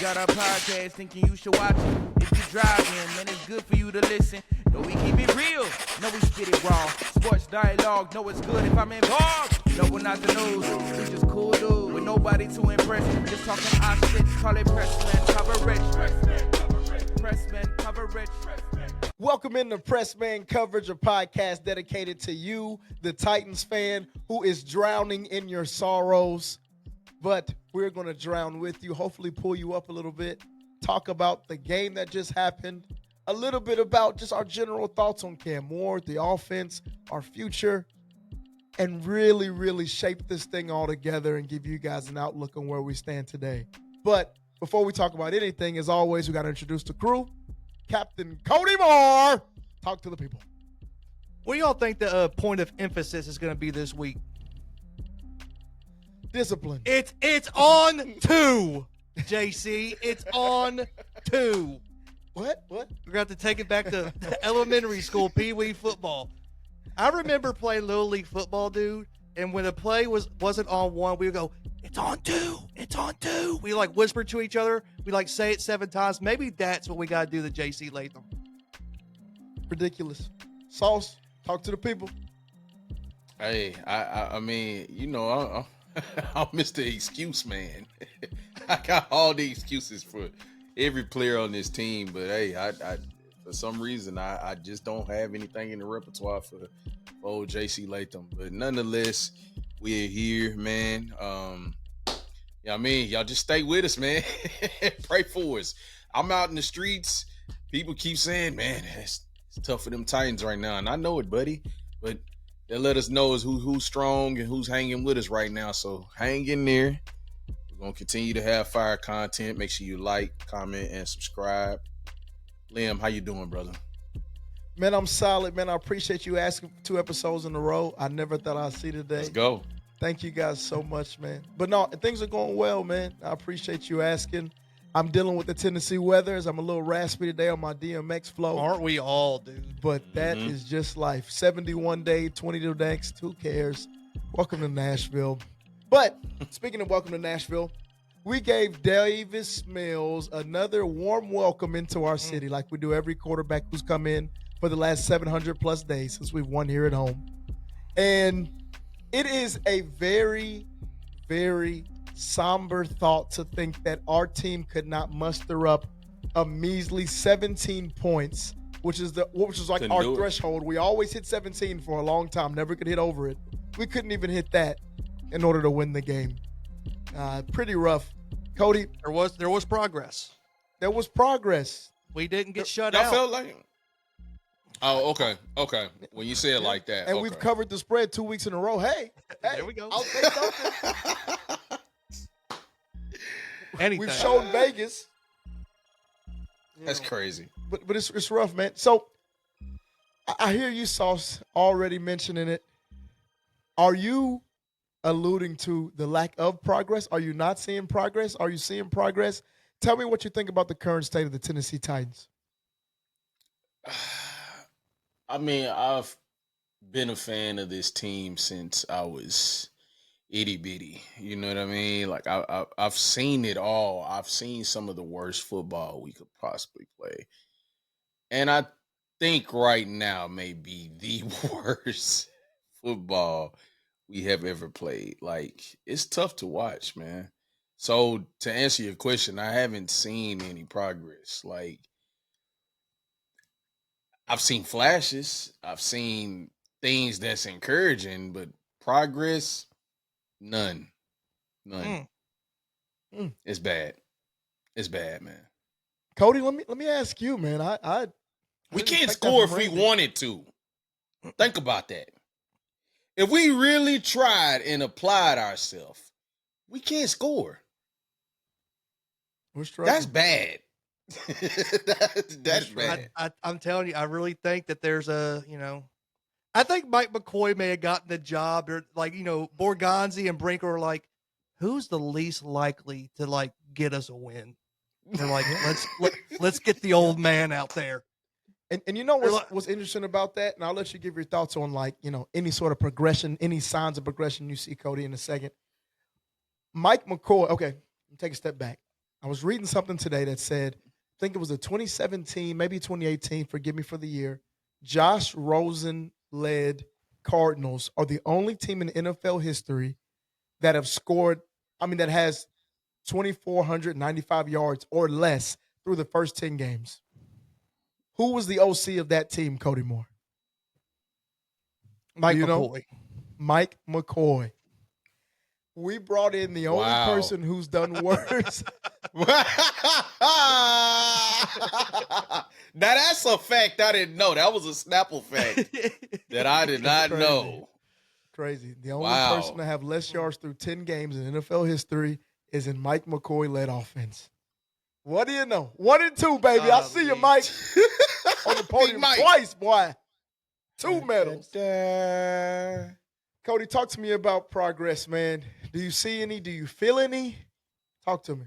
got our podcast thinking you should watch it. If you driving, man, it's good for you to listen. No, we keep it real. No, we spit it raw. Sports dialogue. No, it's good if I'm involved. No, we're not the news. We just cool dude with nobody to impress. Just talking our shit. Call it Pressman coverage. Pressman coverage. Welcome into Pressman Coverage, a podcast dedicated to you, the Titans fan, who is drowning in your sorrows. But we're going to drown with you, hopefully pull you up a little bit, talk about the game that just happened, a little bit about just our general thoughts on Cam Ward, the offense, our future, and really, really shape this thing all together and give you guys an outlook on where we stand today. But before we talk about anything, as always, we got to introduce the crew. Captain Cody Moore, talk to the people. What do y'all think the point of emphasis is going to be this week? Discipline. It's on to, JC. It's on to. What? We're going to have to take it back to elementary school, Pee-wee football. I remember playing Little League football, dude, and when the play wasn't on one, we would go, it's on two. It's on two. We whisper to each other. We say it 7 times. Maybe that's what we got to do to JC Latham. Ridiculous. Sauce, talk to the people. Hey, I mean, you know, I'm Mr. Excuse Man. I got all the excuses for every player on this team, but hey, I for some reason I just don't have anything in the repertoire for old JC Latham. But nonetheless, we're here, man. Yeah, I mean, y'all just stay with us, man. Pray for us. I'm out in the streets. People keep saying, man, it's tough for them Titans right now. And I know it, buddy. But they let us know is who's strong and who's hanging with us right now. So hang in there. We're going to continue to have fire content. Make sure you like, comment, and subscribe. Liam, how you doing, brother? Man, I'm solid, man. I appreciate you asking for 2 episodes in a row. I never thought I'd see today. Let's go. Thank you guys so much, man. But no, things are going well, man. I appreciate you asking. I'm dealing with the Tennessee weather as I'm a little raspy today on my DMX flow. Aren't we all, dude? But that is just life. 71 day, 22 next. Who cares? Welcome to Nashville. But speaking of welcome to Nashville, we gave Davis Mills another warm welcome into our city like we do every quarterback who's come in for the last 700 plus days since we've won here at home. And it is a very, very somber thought to think that our team could not muster up a measly 17 points, which is like our threshold. We always hit 17 for a long time, never could hit over it. We couldn't even hit that in order to win the game. Pretty rough. Cody, there was progress. There was progress. We didn't get shut Y'all out. felt like Oh, okay. When you say it like that. And okay. we've covered the spread 2 weeks in a row. Hey, there we go. I'll take something. Anything. We've shown Vegas. That's crazy. But it's rough, man. So I hear you, Sauce, already mentioning it. Are you alluding to the lack of progress? Are you not seeing progress? Are you seeing progress? Tell me what you think about the current state of the Tennessee Titans. I mean, I've been a fan of this team since I was itty bitty. You know what I mean? Like I've seen it all. I've seen some of the worst football we could possibly play. And I think right now may be the worst football we have ever played. Like, it's tough to watch, man. So to answer your question, I haven't seen any progress. Like, I've seen flashes. I've seen things that's encouraging, but progress, none. It's bad. It's bad, man. Cody, let me ask you, man. We can't score if we wanted to. Think about that. If we really tried and applied ourselves, we can't score. We're struggling. That's bad. That's bad. I'm telling you, I really think that there's I think Mike McCoy may have gotten the job, or Borgonzi and Brinker were like, who's the least likely to get us a win? They're like, let's get the old man out there. And you know what's interesting about that? And I'll let you give your thoughts on any sort of progression, any signs of progression you see, Cody, in a second. Mike McCoy, okay, take a step back. I was reading something today that said, I think it was a 2017, maybe 2018, forgive me for the year, Josh Rosen led Cardinals are the only team in NFL history that have scored, that has 2,495 yards or less through the first 10 games. Who was the OC of that team, Cody Moore? Mike Do you know? McCoy. Mike McCoy. We brought in the only Wow. person who's done worse. Now that's a fact I didn't know. That was a Snapple fact that I did not crazy. know. Crazy. The only Wow. person to have less yards through 10 games in NFL history is in Mike McCoy-led offense. What do you know? 1-2, baby. I see you, Mike. On the podium Mike. twice, boy. 2 medals. Cody, talk to me about progress, man. Do you see any? Do you feel any? Talk to me.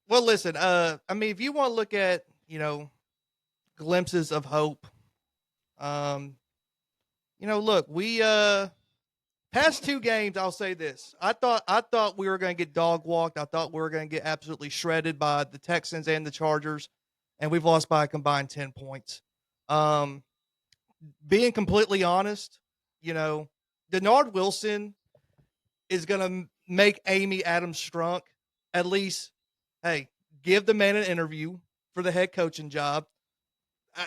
Well, listen, if you want to look at, glimpses of hope, look, we past 2 games, I'll say this. I thought we were going to get dog walked. I thought we were going to get absolutely shredded by the Texans and the Chargers, and we've lost by a combined 10 points. Being completely honest, Denard Wilson is going to make Amy Adams Strunk at least, hey, give the man an interview for the head coaching job.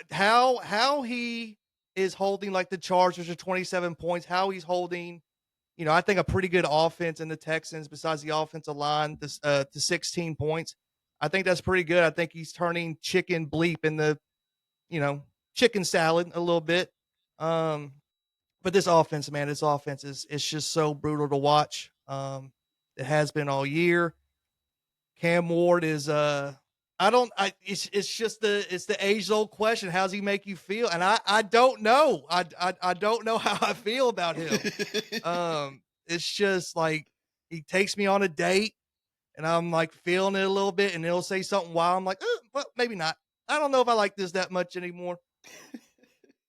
How he is holding like the Chargers to 27 points, how he's holding, I think a pretty good offense in the Texans besides the offensive line to 16 points. I think that's pretty good. I think he's turning chicken bleep in the, chicken salad a little bit. But this offense, man, it's just so brutal to watch. It has been all year. Cam Ward is it's the age old question. How's he make you feel? And I don't know. I don't know how I feel about him. It's just like he takes me on a date and I'm like feeling it a little bit and he'll say something wild. I'm like, well, maybe not. I don't know if I like this that much anymore.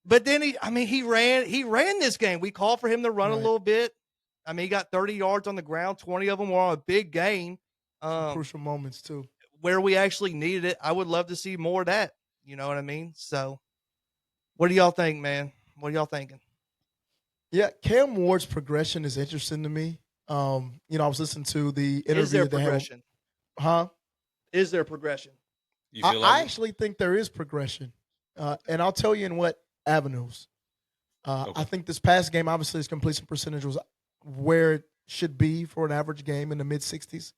But then he ran this game. We called for him to run a little bit. He got 30 yards on the ground. 20 of them were on a big game. Crucial moments too. Where we actually needed it. I would love to see more of that. You know what I mean? So what do y'all think, man? What are y'all thinking? Yeah, Cam Ward's progression is interesting to me. I was listening to the interview. Is there progression? Is there progression? You feel I actually think there is progression. And I'll tell you in what avenues. Okay. I think this past game, obviously, his completion percentage was where it should be for an average game in the mid-60s.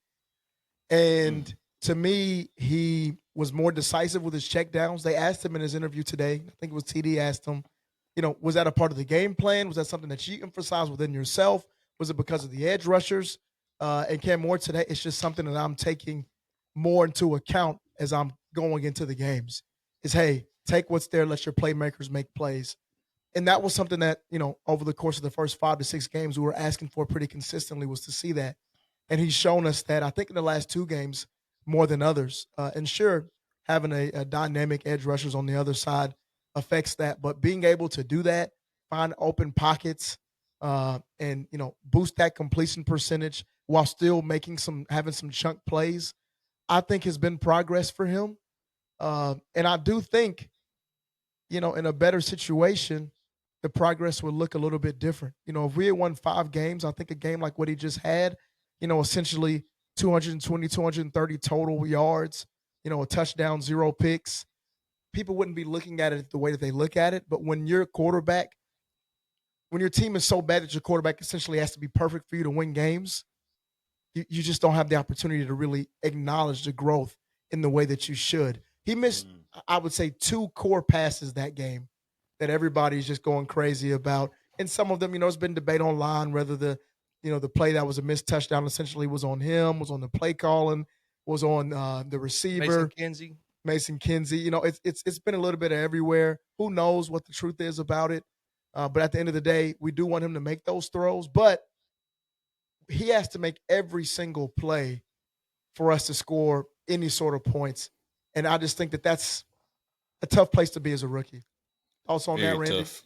And to me, he was more decisive with his checkdowns. They asked him in his interview today, I think it was TD asked him, was that a part of the game plan? Was that something that you emphasized within yourself? Was it because of the edge rushers? And Cam Ward today, it's just something that I'm taking more into account as I'm going into the games is, hey, take what's there, let your playmakers make plays. And that was something that, over the course of the first 5 to 6 games, we were asking for pretty consistently was to see that. And he's shown us that, I think, in the last 2 games more than others. And sure, having a dynamic edge rushers on the other side affects that. But being able to do that, find open pockets, and, boost that completion percentage while still having some chunk plays, I think has been progress for him. And I do think, in a better situation, the progress would look a little bit different. If we had won 5 games, I think a game like what he just had, essentially 220, 230 total yards, a touchdown, 0 picks, people wouldn't be looking at it the way that they look at it. But when your team is so bad that your quarterback essentially has to be perfect for you to win games, you just don't have the opportunity to really acknowledge the growth in the way that you should. He missed, I would say, 2 core passes that game that everybody's just going crazy about. And some of them, it's been debate online whether the play that was a missed touchdown essentially was on him, was on the play calling, was on the receiver. Mason Kinsey. It's been a little bit of everywhere. Who knows what the truth is about it? But at the end of the day, we do want him to make those throws. But he has to make every single play for us to score any sort of points. And I just think that that's a tough place to be as a rookie. Also on that, Randy? Tough.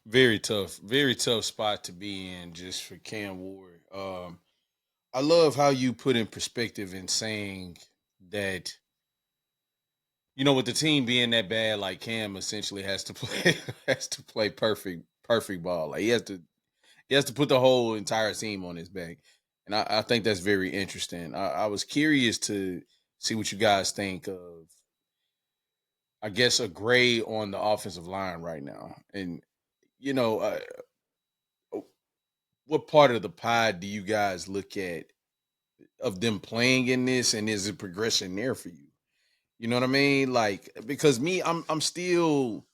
Very tough spot to be in just for Cam Ward. I love how you put in perspective in saying that, with the team being that bad, like Cam essentially has to play has to play perfect ball. Like he has to put the whole entire team on his back. And I think that's very interesting. I was curious to see what you guys think of, I guess, a grade on the offensive line right now. And, you know, uh, what part of the pie do you guys look at of them playing in this, and is it progression there for you? You know what I mean? Like, because me, I'm still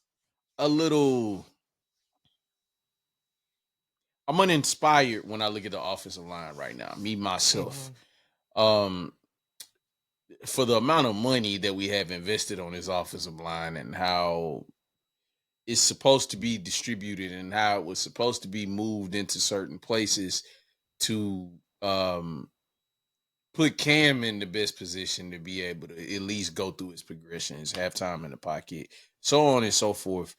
a little, I'm uninspired when I look at the offensive line right now, me myself. Um, for the amount of money that we have invested on this offensive line and how it's supposed to be distributed and how it was supposed to be moved into certain places to put Cam in the best position to be able to at least go through his progressions, have time in the pocket, so on and so forth.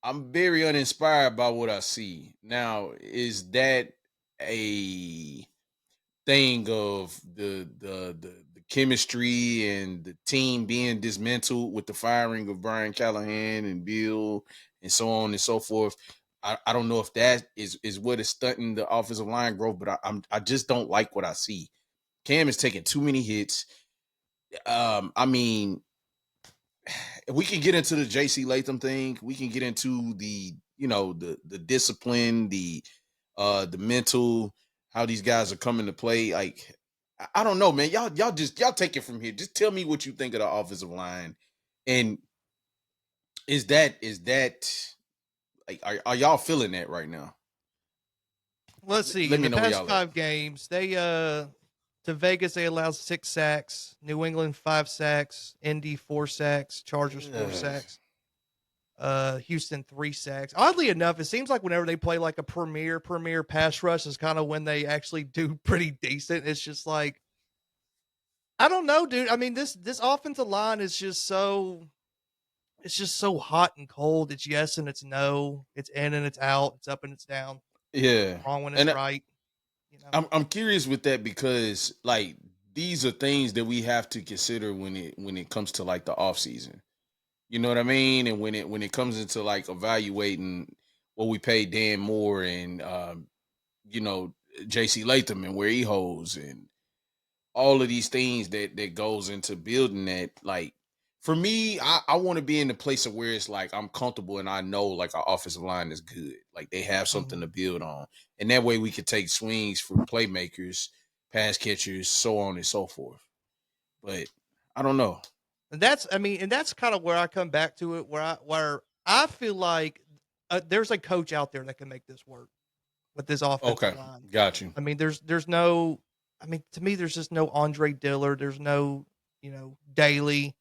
I'm very uninspired by what I see. Now, is that a thing of the chemistry and the team being dismantled with the firing of Brian Callahan and Bill and so on and so forth? I don't know if that is what is stunting the offensive line growth, but I just don't like what I see. Cam is taking too many hits. I mean, we can get into the JC Latham thing. We can get into the discipline, the mental, how these guys are coming to play. Like, I don't know, man. Y'all take it from here. Just tell me what you think of the offensive line. And is that like, are y'all feeling that right now? Let's see. Let In me the know where past y'all at. 5 games, they to Vegas they allowed 6 sacks, New England 5 sacks, Indy 4 sacks, Chargers 4 Ugh. sacks, Houston 3 sacks. Oddly enough, it seems like whenever they play like a premier pass rush is kind of when they actually do pretty decent. It's just like, I don't know, dude. I mean, this offensive line is just so, it's just so hot and cold. It's yes and it's no. It's in and it's out. It's up and it's down. Yeah. Wrong when it's And right. You know. I'm curious with that because, like, these are things that we have to consider when it comes to, like, the off season. You know what I mean? And when it comes into, like, evaluating what we pay Dan Moore and you know JC Latham and where he holds and all of these things that goes into building that. Like, for me, I want to be in the place of where it's like I'm comfortable and I know, like, our offensive line is good. Like, they have something to build on. And that way we can take swings for playmakers, pass catchers, so on and so forth. But I don't know. And that's, I mean, and that's kind of where I come back to it, where I feel like there's a coach out there that can make this work with this offensive Okay. line. Got you. I mean, there's no, I mean, to me, there's just no Andre Diller. There's no, Daly.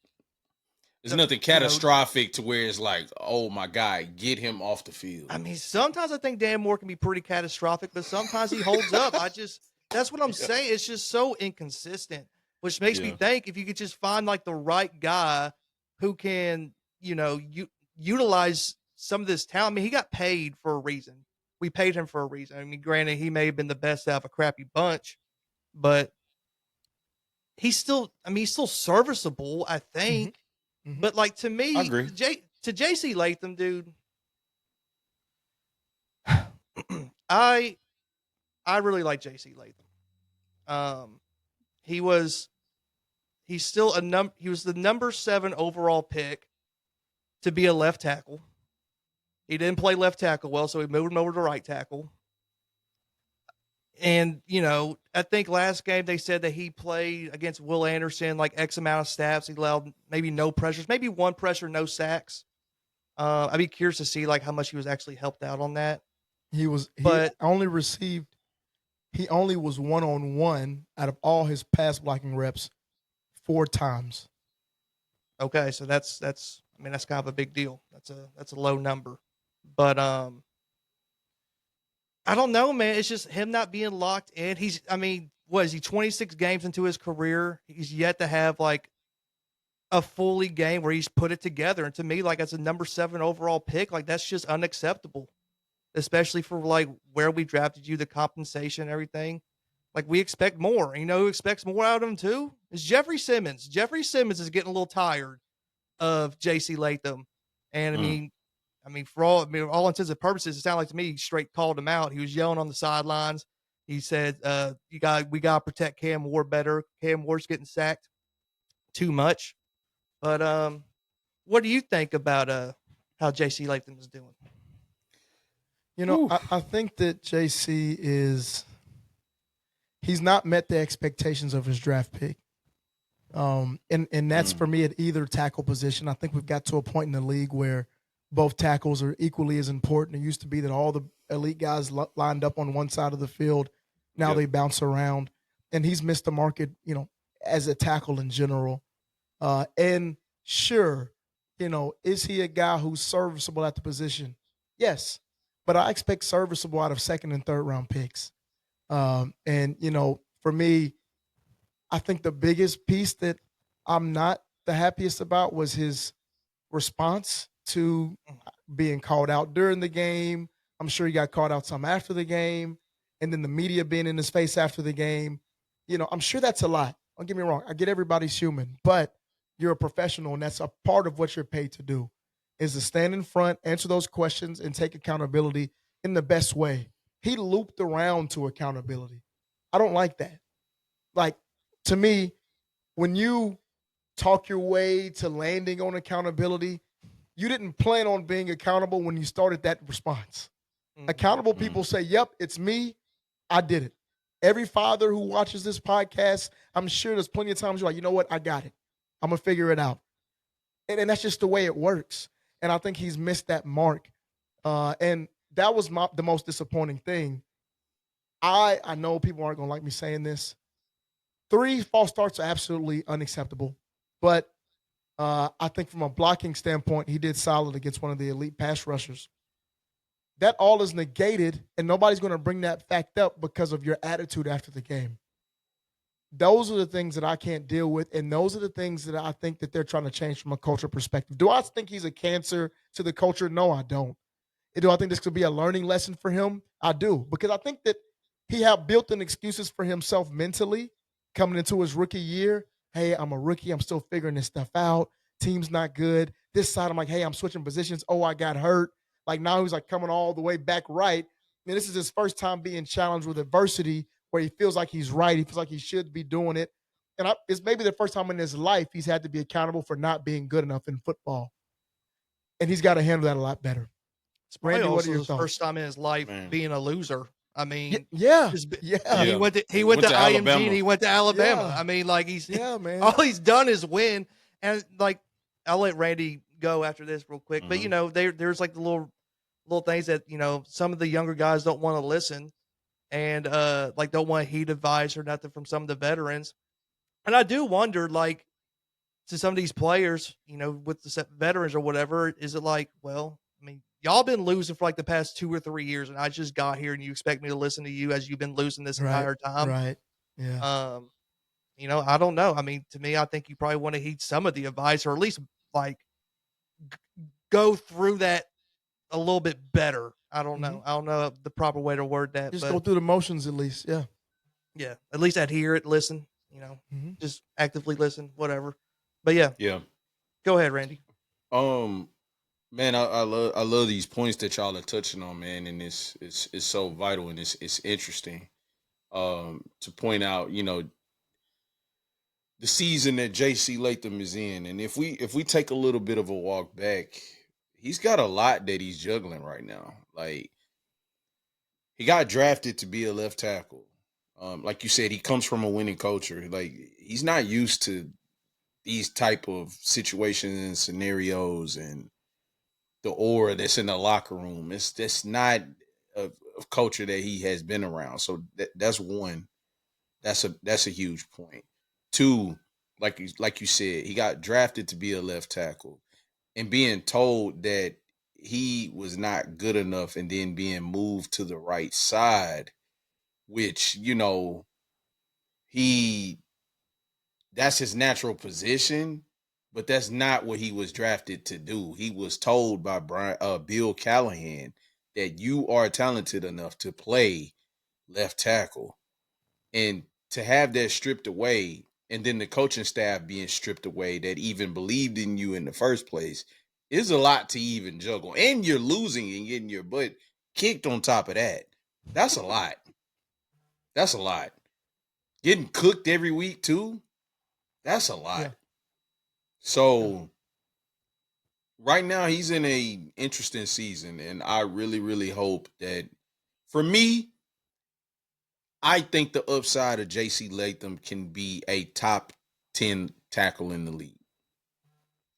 There's nothing catastrophic to where it's like, oh my God, get him off the field. I mean, sometimes I think Dan Moore can be pretty catastrophic, but sometimes he holds up. That's what I'm saying. It's just so inconsistent, which makes me Yeah. think if you could just find like the right guy who can, utilize some of this talent. I mean, he got paid for a reason. We paid him for a reason. I mean, granted, he may have been the best out of a crappy bunch, but he's still serviceable, I think. Mhm. But like, to I me, agree. to JC Latham, dude, I really like JC Latham. Um, he was he's still he was the number 7 overall pick to be a left tackle. He didn't play left tackle well, so we moved him over to right tackle. And, I think last game they said that he played against Will Anderson like X amount of snaps. He allowed maybe no pressures, maybe 1 pressure, no sacks. I'd be curious to see like how much he was actually helped out on that. He But only was 1-on-1 out of all his pass blocking reps 4 times. okay, so that's I mean, that's kind of a big deal. That's a low number. But I don't know, man. It's just him not being locked in. I mean, what is he, 26 games into his career? He's yet to have like a fully game where he's put it together. And to me, like, as a number 7 overall pick, like, that's just unacceptable, especially for like where we drafted you, the compensation, everything. Like, we expect more. You know who expects more out of him too? Is Jeffrey Simmons. Jeffrey Simmons is getting a little tired of J.C. Latham. And for all intents and purposes, it sounded like to me he straight called him out. He was yelling on the sidelines. He said, we gotta protect Cam Ward better. Cam Ward's getting sacked too much. But what do you think about how J.C. Latham is doing? You know, I think that JC he's not met the expectations of his draft pick. And that's for me at either tackle position. I think we've got to a point in the league where both tackles are equally as important. It used to be that all the elite guys lined up on one side of the field. Now they bounce around, and he's missed the market, you know, as a tackle in general. And sure, you know, is he a guy who's serviceable at the position? Yes, but I expect serviceable out of second and third round picks. And, you know, for me, I think the biggest piece that I'm not the happiest about was his response to being called out during the game. I'm sure he got called out some after the game, and then the media being in his face after the game. You know, I'm sure that's a lot. Don't get me wrong. I get everybody's human, but you're a professional, and that's a part of what you're paid to do is to stand in front, answer those questions, and take accountability in the best way. He looped around to accountability. I don't like that. Like, to me, when you talk your way to landing on accountability, you didn't plan on being accountable when you started that response. Accountable people say, yep, it's me. I did it. Every father who watches this podcast, I'm sure there's plenty of times you're like, you know what? I got it. I'm going to figure it out. And that's just the way it works. And I think he's missed that mark. And that was the most disappointing thing. I know people aren't going to like me saying this. 3 false starts are absolutely unacceptable. But I think from a blocking standpoint, he did solid against one of the elite pass rushers. That all is negated, and nobody's going to bring that fact up because of your attitude after the game. Those are the things that I can't deal with, and those are the things that I think that they're trying to change from a culture perspective. Do I think he's a cancer to the culture? No, I don't. Do I think this could be a learning lesson for him? I do, because I think that he had built-in excuses for himself mentally coming into his rookie year. Hey, I'm a rookie. I'm still figuring this stuff out. Team's not good. This side, I'm like, hey, I'm switching positions. Oh, I got hurt. Like, now he's like coming all the way back right. And this is his first time being challenged with adversity where he feels like he's right. He feels like he should be doing it. And it's maybe the first time in his life he's had to be accountable for not being good enough in football. And he's got to handle that a lot better. Randy, what also are your his thoughts? first time in his life being a loser. I mean, yeah. He went to IMG Alabama. and he went to Alabama. Yeah. I mean, like man. all he's done is win. And like, I'll let Randy go after this real quick. But you know, there's like the little things that, you know, some of the younger guys don't want to listen and like don't want to heed advice or nothing from some of the veterans. And I do wonder, like, to some of these players, you know, with the veterans or whatever, is it like, well, I mean, y'all been losing for like the past 2 or 3 years, and I just got here, and you expect me to listen to you as you've been losing this entire time? Right. Yeah. You know, I don't know. I mean, to me, I think you probably want to heed some of the advice, or at least like go through that a little bit better. I don't know. I don't know the proper way to word that. Just but go through the motions at least. Yeah. yeah, at least adhere it, listen, you know, just actively listen, whatever. But yeah. Go ahead, Randy. Man, I love these points that y'all are touching on, man, and it's so vital and it's interesting. To point out, you know, the season that J.C. Latham is in, and if we take a little bit of a walk back, he's got a lot that he's juggling right now. Like, he got drafted to be a left tackle. Like you said, he comes from a winning culture. Like, he's not used to these type of situations and scenarios and the aura that's in the locker room. That's not a culture that he has been around. So that's one. That's a huge point. 2, like you said, he got drafted to be a left tackle, and being told that he was not good enough, and then being moved to the right side, which, you know, that's his natural position, but that's not what he was drafted to do. He was told by Bill Callahan that you are talented enough to play left tackle. And to have that stripped away, and then the coaching staff being stripped away that even believed in you in the first place, is a lot to even juggle. And you're losing and getting your butt kicked on top of that. That's a lot. That's a lot. Getting cooked every week too. That's a lot. Yeah. So right now he's in a interesting season, and I really, really hope that, for me, I think the upside of JC Latham can be a top 10 tackle in the league.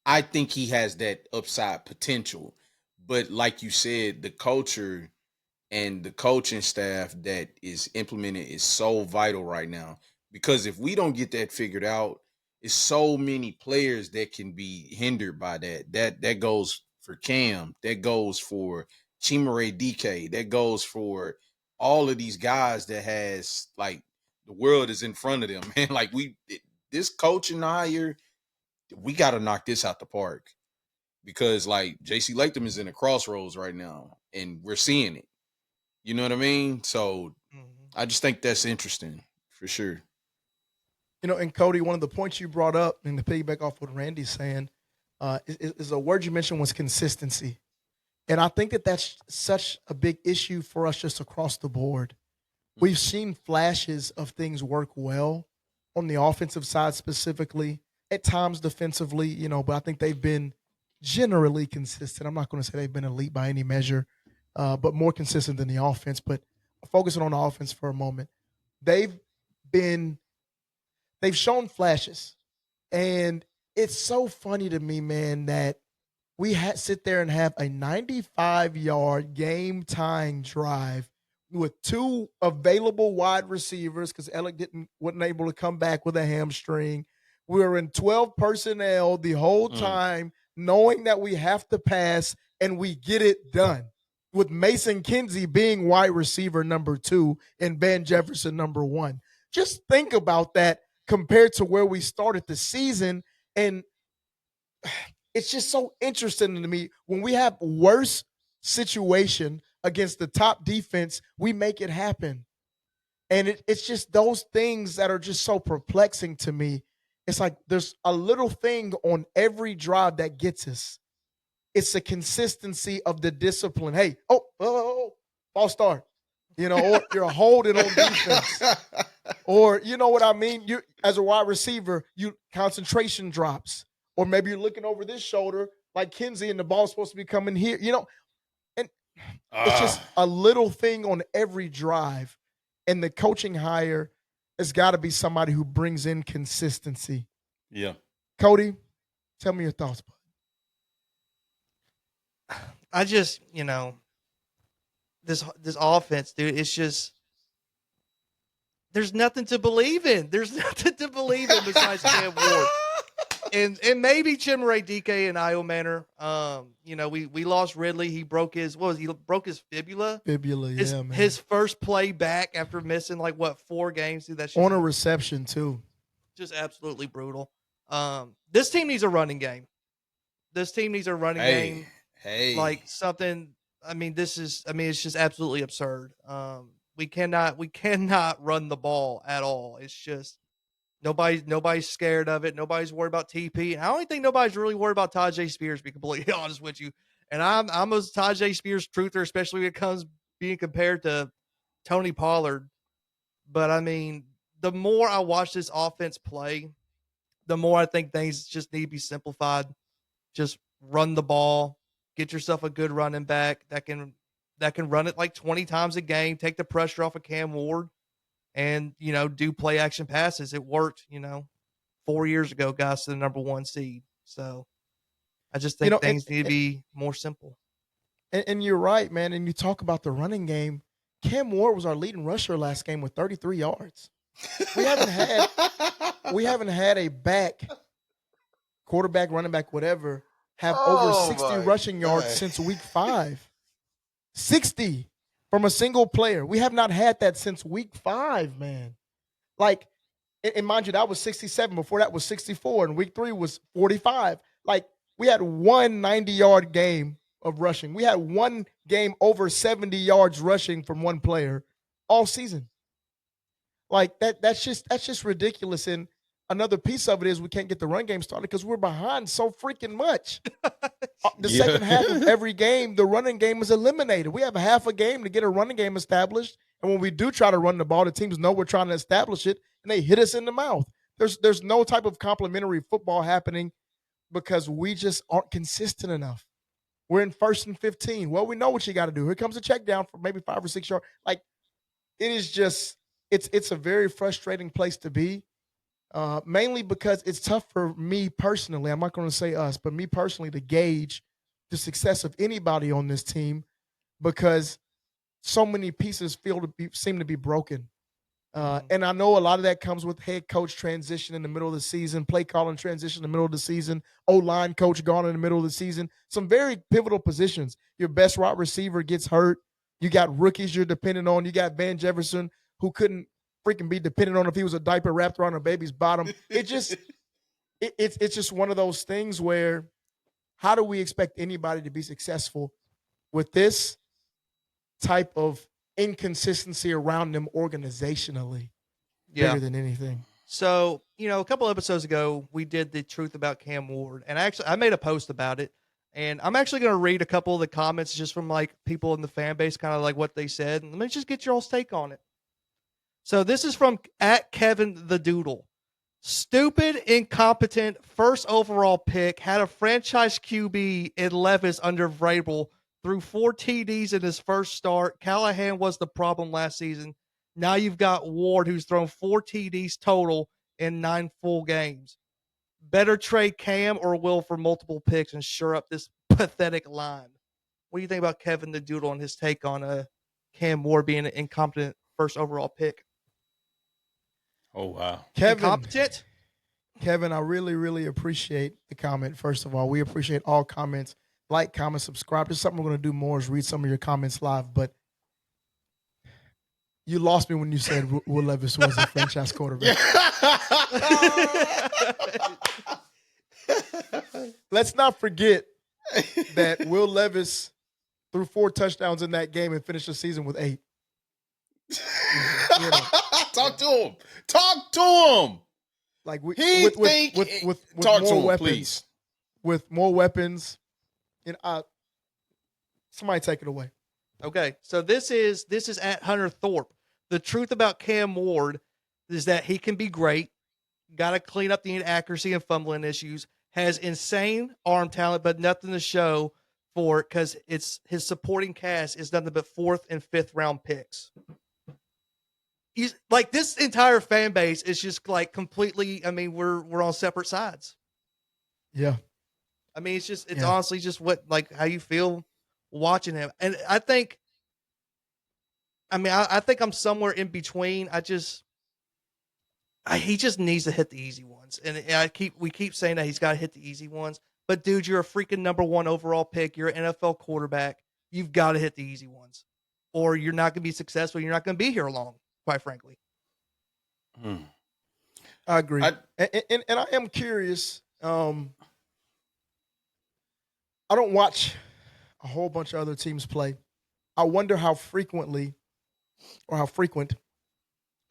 I think he has that upside potential. But like you said, the culture and the coaching staff that is implemented is so vital right now. Because if we don't get that figured out, it's so many players that can be hindered by that. That goes for Cam. That goes for Chimere DK. That goes for all of these guys that has, like, the world is in front of them. Man, like, this coaching hire, we got to knock this out the park. Because, like, JC Latham is in a crossroads right now, and we're seeing it. You know what I mean? So I just think that's interesting for sure. And Cody, one of the points you brought up, and to piggyback off what Randy's saying, is a word you mentioned was consistency. And I think that that's such a big issue for us just across the board. We've seen flashes of things work well on the offensive side specifically, at times defensively, but I think they've been generally consistent. I'm not going to say they've been elite by any measure, but more consistent than the offense. But focusing on the offense for a moment, they've shown flashes. And it's so funny to me, man, that we sit there and have a 95-yard game-tying drive with two available wide receivers because Alec wasn't able to come back with a hamstring. We were in 12 personnel the whole time, knowing that we have to pass, and we get it done with Mason Kinsey being wide receiver number 2 and Van Jefferson number 1. Just think about that compared to where we started the season. And it's just so interesting to me when we have worse situation against the top defense, we make it happen. And it's just those things that are just so perplexing to me. It's like there's a little thing on every drive that gets us. It's the consistency of the discipline. Hey, false start. Or you're holding on defense. Or you know what I mean? You, as a wide receiver, you concentration drops. Or maybe you're looking over this shoulder like Kinsey and the ball's supposed to be coming here. And it's just a little thing on every drive. And the coaching hire has got to be somebody who brings in consistency. Yeah. Cody, tell me your thoughts. I just, this offense, dude, it's just, there's nothing to believe in. There's nothing to believe in besides Cam Ward. And maybe Chimere DK and Io Manor. We lost Ridley. He broke his broke his fibula. Man. His first play back after missing 4 games. Dude, that's just, on a reception too. Just absolutely brutal. This team needs a running game. This team needs a running game. Hey. Like something. It's just absolutely absurd. We cannot run the ball at all. It's just nobody's scared of it. Nobody's worried about TP. And I don't think nobody's really worried about Tajay Spears, to be completely honest with you. And I'm a Tajay Spears truther, especially when it comes being compared to Tony Pollard. But the more I watch this offense play, the more I think things just need to be simplified. Just run the ball, get yourself a good running back that can run it 20 times a game, take the pressure off of Cam Ward, and do play action passes. It worked, 4 years ago, guys, to the number 1 seed. So I just think things need to be more simple. And you're right, man. And you talk about the running game. Cam Ward was our leading rusher last game with 33 yards. We haven't had a quarterback, running back, whatever, have over 60 rushing yards since week 5. 60 from a single player. We have not had that since week 5, man. And mind you, that was 67. Before that was 64. And week 3 was 45. We had one 90-yard game of rushing. We had one game over 70 yards rushing from one player all season. Like that's just ridiculous. And another piece of it is we can't get the run game started because we're behind so freaking much. The Yeah. second half of every game, the running game is eliminated. We have a half a game to get a running game established. And when we do try to run the ball, the teams know we're trying to establish it and they hit us in the mouth. There's no type of complementary football happening because we just aren't consistent enough. We're in 1st and 15. Well, we know what you got to do. Here comes a check down for maybe 5 or 6 yards. Like it is just it's a very frustrating place to be. Mainly because it's tough for me personally. I'm not going to say us, but me personally to gauge the success of anybody on this team because so many pieces seem to be broken. And I know a lot of that comes with head coach transition in the middle of the season, play calling transition in the middle of the season, O-line coach gone in the middle of the season. Some very pivotal positions. Your best wide receiver gets hurt. You got rookies you're dependent on. You got Van Jefferson who couldn't freaking be dependent on if he was a diaper wrapped around a baby's bottom. It's just one of those things where how do we expect anybody to be successful with this type of inconsistency around them organizationally Yeah. bigger than anything? So, a couple episodes ago, we did the truth about Cam Ward, and I made a post about it, and I'm actually going to read a couple of the comments just from like people in the fan base, kind of like what they said, and let me just get your all's take on it. So this is from at Kevin the Doodle. Stupid, incompetent, first overall pick, had a franchise QB in Levis under Vrabel, threw 4 TDs in his first start. Callahan was the problem last season. Now you've got Ward, who's thrown 4 TDs total in 9 full games. Better trade Cam or Will for multiple picks and shore up this pathetic line. What do you think about Kevin the Doodle and his take on Cam Ward being an incompetent first overall pick? Oh wow. Incompetent? Kevin, I really, really appreciate the comment. First of all, we appreciate all comments. Like, comment, subscribe. There's something we're going to do more is read some of your comments live. But you lost me when you said Will Levis was a franchise quarterback. Let's not forget that Will Levis threw 4 touchdowns in that game and finished the season with 8. Talk to him. Talk to him. Like with talk to more him, weapons, please. with more weapons, and somebody take it away. Okay, so this is at Hunter Thorpe. The truth about Cam Ward is that he can be great. Got to clean up the inaccuracy and fumbling issues. Has insane arm talent, but nothing to show for it because it's his supporting cast is nothing but 4th and 5th round picks. He's like this entire fan base is just like completely. I mean, we're on separate sides. Yeah. I mean, it's honestly just how you feel watching him. And I think I'm somewhere in between. He just needs to hit the easy ones. And we keep saying that he's got to hit the easy ones. But dude, you're a freaking number 1 overall pick. You're an NFL quarterback. You've got to hit the easy ones or you're not going to be successful. You're not going to be here long, quite frankly. I agree. And I am curious. I don't watch a whole bunch of other teams play. I wonder how frequent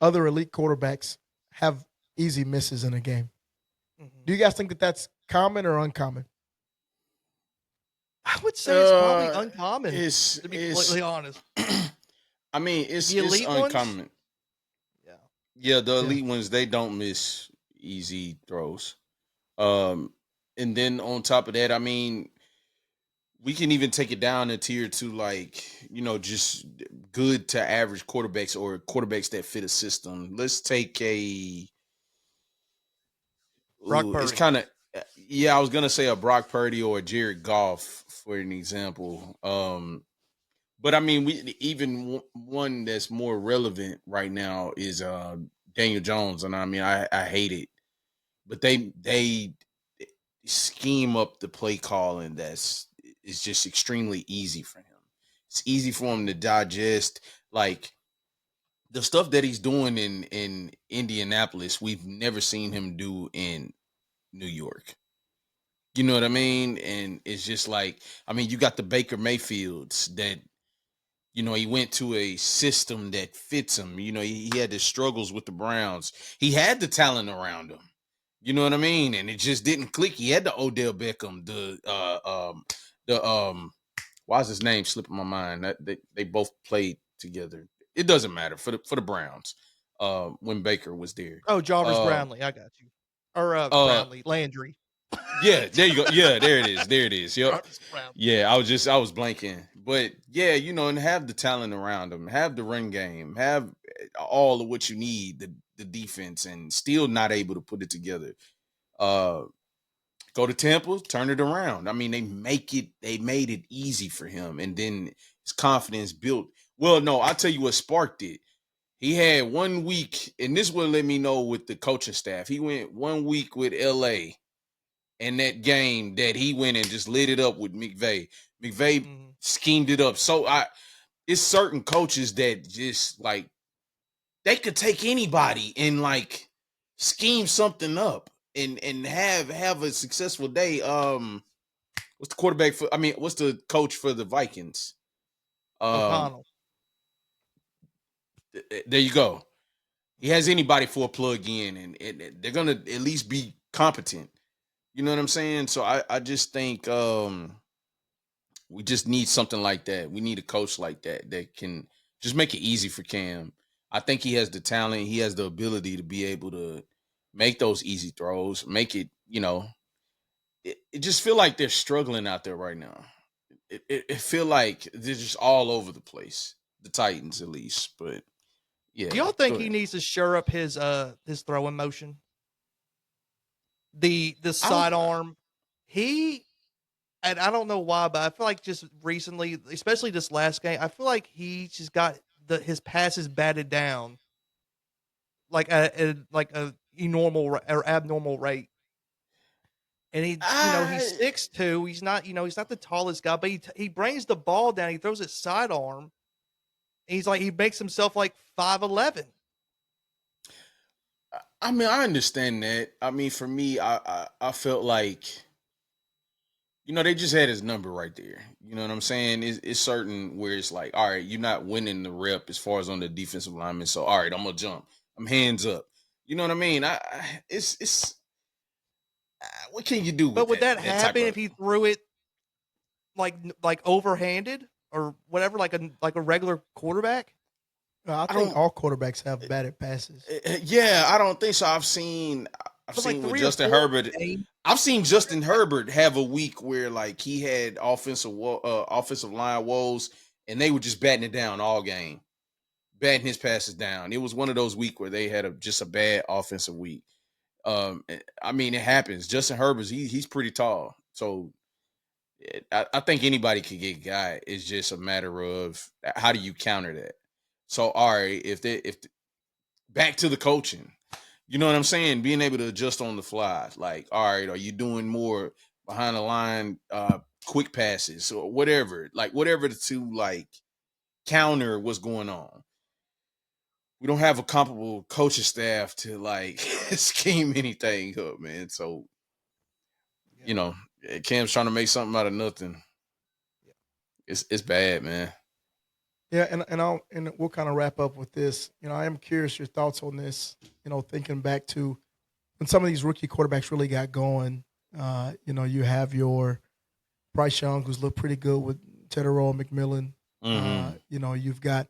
other elite quarterbacks have easy misses in a game. Mm-hmm. Do you guys think that that's common or uncommon? I would say it's probably uncommon, to be completely honest. I mean, it's elite uncommon. Ones? Yeah, the elite ones, they don't miss easy throws. And then on top of that, I mean, we can even take it down a tier to like, just good to average quarterbacks or quarterbacks that fit a system. Let's take Brock Purdy. It's kind of, I was going to say a Brock Purdy or a Jared Goff for an example. But I mean, even one that's more relevant right now is Daniel Jones, and I mean, I hate it, but they scheme up the play calling it's just extremely easy for him. It's easy for him to digest, like the stuff that he's doing in Indianapolis. We've never seen him do in New York. You know what I mean? And it's just like, I mean, you got the Baker Mayfields that He went to a system that fits him. He had his struggles with the Browns. He had the talent around him. You know what I mean? And it just didn't click. He had the Odell Beckham, the why is his name slipping my mind? That they both played together. It doesn't matter for the Browns. When Baker was there. Oh, Jarvis Uh, Brownlee, I got you. Or uh, Brownlee, Landry. yeah, there you go. Yeah, there it is. There it is. Yep. Jarvis Brownlee. Yeah, I was blanking. But yeah, and have the talent around them, have the run game, have all of what you need, the defense, and still not able to put it together. Uh Go to Tampa, turn it around. I mean, they made it easy for him, and then his confidence built. Well, no, I'll tell you what sparked it. He had 1 week, and this will let me know with the coaching staff. He went 1 week with LA, and that game that he went and just lit it up with McVay. McVay schemed it up. So it's certain coaches that just like they could take anybody and like scheme something up and have a successful day. What's the quarterback for? I mean, what's the coach for the Vikings? O'Connell. There you go. He has anybody for a plug in, and they're gonna at least be competent. You know what I'm saying? So I just think we just need something like that. We need a coach like that can just make it easy for Cam. I think he has the talent. He has the ability to be able to make those easy throws. Make it, it just feel like they're struggling out there right now. It feel like they're just all over the place. The Titans, at least, but yeah. Do y'all think he needs to shore up his throwing motion? The sidearm. And I don't know why, but I feel like just recently, especially this last game, I feel like he just got his passes batted down like a normal or abnormal rate. And he's 6'2". He's not the tallest guy, but he brings the ball down. He throws it sidearm. And he makes himself like 5'11". I mean, I understand that. I mean, for me, I felt like, they just had his number right there. You know what I'm saying? It's certain where it's like, all right, you're not winning the rep as far as on the defensive lineman. So, all right, I'm gonna jump. I'm hands up. You know what I mean? It's what can you do? With but would that that happen if he threw it like overhanded or whatever, like a regular quarterback? I think all quarterbacks have batted passes. Yeah, I don't think so. I've seen with Justin Herbert. I've seen Justin Herbert have a week where like he had offensive line woes, and they were just batting it down all game, batting his passes down. It was one of those weeks where they had just a bad offensive week. I mean, it happens. Justin Herbert, he's pretty tall, so I think anybody could get guy. It's just a matter of how do you counter that. So, all right, if back to the coaching, you know what I'm saying? Being able to adjust on the fly. Like, all right, are you doing more behind the line, quick passes or whatever? Like, whatever to like counter what's going on. We don't have a comparable coaching staff to like scheme anything up, man. So, Cam's trying to make something out of nothing. It's bad, man. Yeah, and we'll kind of wrap up with this. I am curious your thoughts on this. Thinking back to when some of these rookie quarterbacks really got going. You have your Bryce Young, who's looked pretty good with Tedero McMillan. Mm-hmm. You've got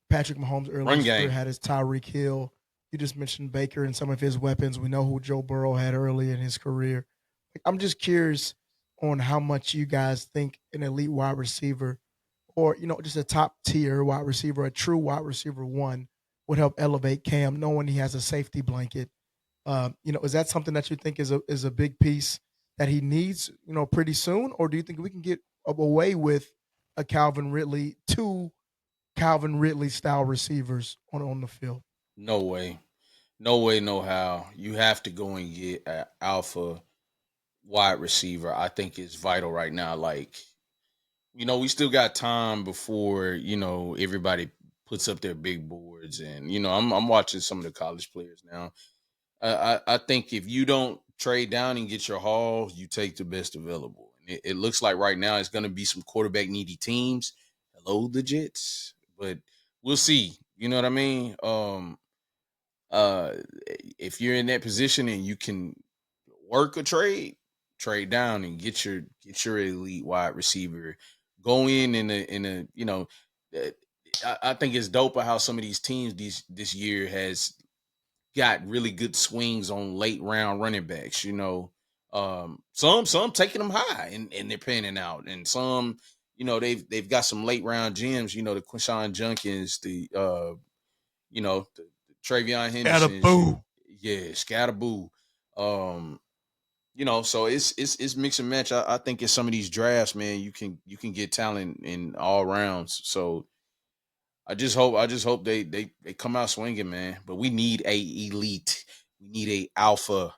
Patrick Mahomes earlier had his Tyreek Hill. You just mentioned Baker and some of his weapons. We know who Joe Burrow had early in his career. I'm just curious on how much you guys think an elite wide receiver or, just a top tier wide receiver, a true wide receiver one would help elevate Cam, knowing he has a safety blanket. Is that something that you think is a big piece that he needs, pretty soon? Or do you think we can get away with a Calvin Ridley, two Calvin Ridley style receivers on the field? No way. No way, no how. You have to go and get an alpha wide receiver. I think it's vital right now. Like, we still got time before, everybody puts up their big boards. And, I'm watching some of the college players now. I think if you don't trade down and get your haul, you take the best available. And it looks like right now it's going to be some quarterback needy teams. below the Jets, but we'll see. You know what I mean? If you're in that position and you can work a trade down and get your elite wide receiver, go in a uh, I think it's dope how some of these teams this year has got really good swings on late round running backs. Some taking them high and they're panning out, and some they've got some late round gems. The Quinshon Junkins, the Travion Henderson, boo. yeah, Scatterboo. So it's mix and match. I think in some of these drafts, man, you can get talent in all rounds. So I just hope they come out swinging, man. But we need a elite. We need a alpha.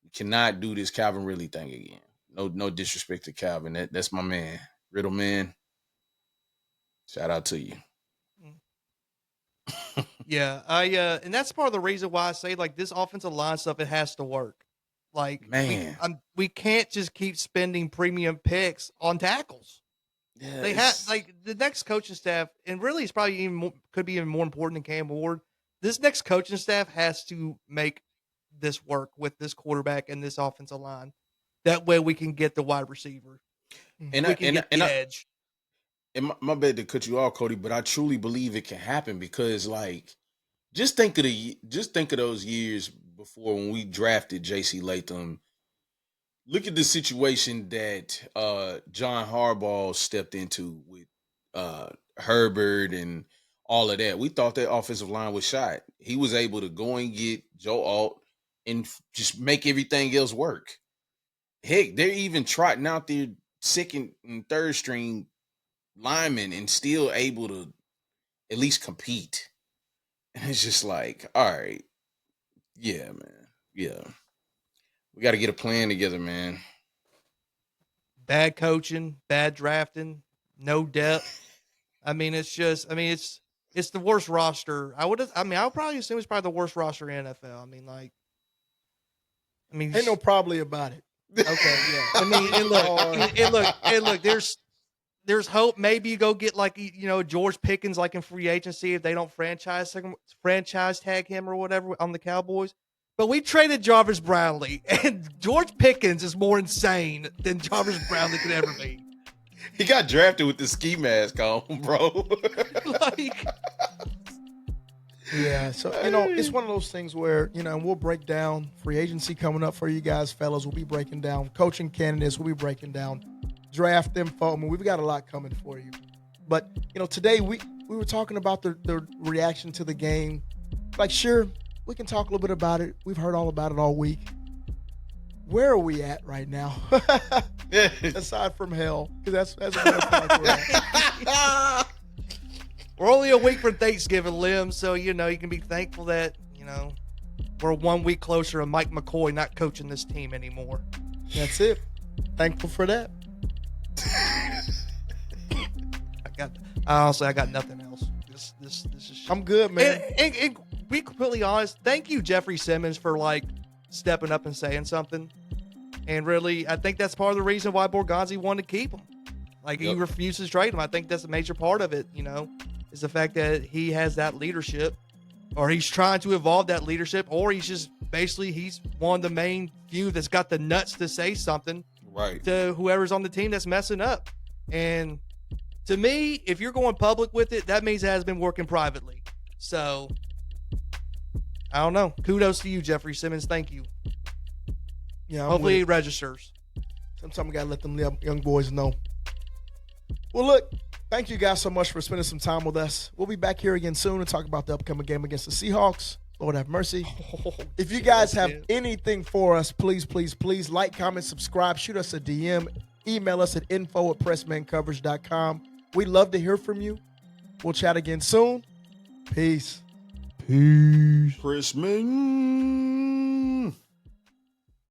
We cannot do this Calvin Ridley thing again. No disrespect to Calvin. That's my man. Riddle man. Shout out to you. Yeah, and that's part of the reason why I say like this offensive line stuff, it has to work. Like, Man. we can't just keep spending premium picks on tackles. Yeah, They have like the next coaching staff, and really it's probably could be even more important than Cam Ward. This next coaching staff has to make this work with this quarterback and this offensive line. That way we can get the wide receiver. and We I, can and, get and the I, edge. and my bad to cut you off, Cody, but I truly believe it can happen because, like, just think of those years before when we drafted J.C. Latham. Look at the situation that John Harbaugh stepped into with Herbert and all of that. We thought that offensive line was shot. He was able to go and get Joe Alt and just make everything else work. Heck, they're even trotting out their second and third string linemen and still able to at least compete. And it's just like, all right, yeah, man, yeah, we got to get a plan together, man. Bad coaching, bad drafting, no depth. I mean, it's the worst roster. I would probably assume it's probably the worst roster in NFL. Ain't no probably about it. Okay, yeah. And look. There's hope. Maybe you go get like George Pickens like in free agency if they don't franchise tag him or whatever on the Cowboys. But we traded Jarvis Brownlee, and George Pickens is more insane than Jarvis Brownlee could ever be. He got drafted with the ski mask on, bro. Like, Yeah, so it's one of those things where and we'll break down free agency coming up for you guys, fellas. We'll be breaking down coaching candidates. We'll be breaking down draft info. I mean, we've got a lot coming for you. But today we were talking about the reaction to the game. Like, sure, we can talk a little bit about it. We've heard all about it all week. Where are we at right now? Aside from hell, because that's what we're at. we're only a week from Thanksgiving, Lim, so you can be thankful that we're 1 week closer to Mike McCoy not coaching this team anymore. That's it. Thankful for that. I got nothing else. This is. I'm good, man. And be completely honest, thank you, Jeffrey Simmons, for like stepping up and saying something. And really, I think that's part of the reason why Borgonzi wanted to keep him. Like, he refused to trade him. I think that's a major part of it, is the fact that he has that leadership, or he's trying to evolve that leadership, or he's one of the main few that's got the nuts to say something Right. to whoever's on the team that's messing up. And to me, if you're going public with it, that means it has been working privately. So, I don't know. Kudos to you, Jeffrey Simmons. Thank you. Yeah, hopefully he registers. Sometimes we got to let them young boys know. Well, look, thank you guys so much for spending some time with us. We'll be back here again soon to talk about the upcoming game against the Seahawks. Lord have mercy. If you guys have anything for us, please, please, please like, comment, subscribe, shoot us a DM, email us at info@pressmancoverage.com. We'd love to hear from you. We'll chat again soon. Peace. Pressman.